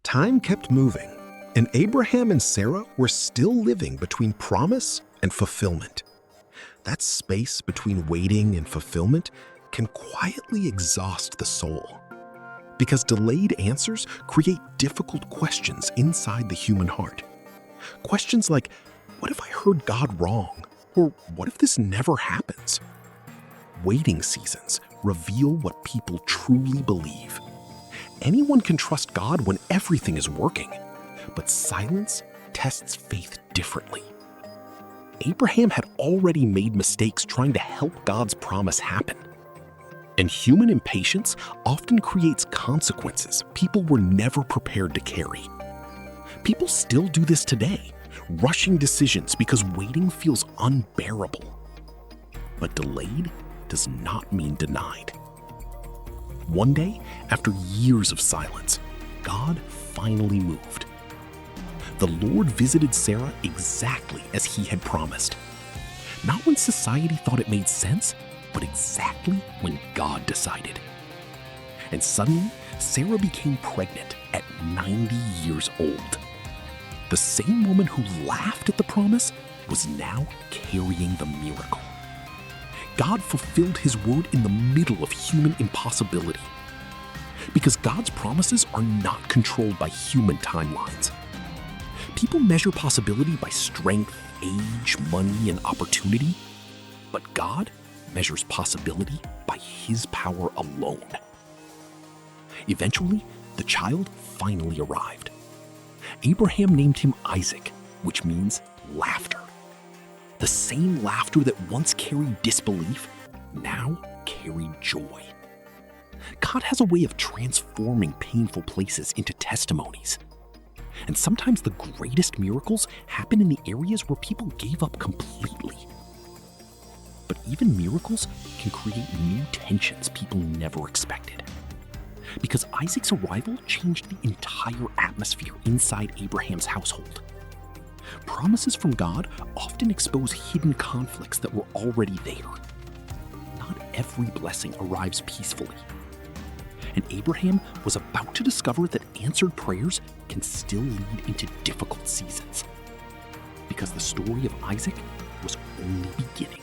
Time kept moving, and Abraham and Sarah were still living between promise and fulfillment. That space between waiting and fulfillment can quietly exhaust the soul, because delayed answers create difficult questions inside the human heart. Questions like, what if I heard God wrong? Or what if this never happens? Waiting seasons reveal what people truly believe. Anyone can trust God when everything is working, but silence tests faith differently. Abraham had already made mistakes trying to help God's promise happen. And human impatience often creates consequences people were never prepared to carry. People still do this today, rushing decisions because waiting feels unbearable. But delayed does not mean denied. One day, after years of silence, God finally moved. The Lord visited Sarah exactly as he had promised. Not when society thought it made sense, but exactly when God decided. And suddenly, Sarah became pregnant at 90 years old. The same woman who laughed at the promise was now carrying the miracle. God fulfilled his word in the middle of human impossibility. Because God's promises are not controlled by human timelines. People measure possibility by strength, age, money, and opportunity. But God measures possibility by his power alone. Eventually, the child finally arrived. Abraham named him Isaac, which means laughter. The same laughter that once carried disbelief now carried joy. God has a way of transforming painful places into testimonies. And sometimes the greatest miracles happen in the areas where people gave up completely. But even miracles can create new tensions people never expected. Because Isaac's arrival changed the entire atmosphere inside Abraham's household. Promises from God often expose hidden conflicts that were already there. Not every blessing arrives peacefully. And Abraham was about to discover that answered prayers can still lead into difficult seasons. Because the story of Isaac was only beginning.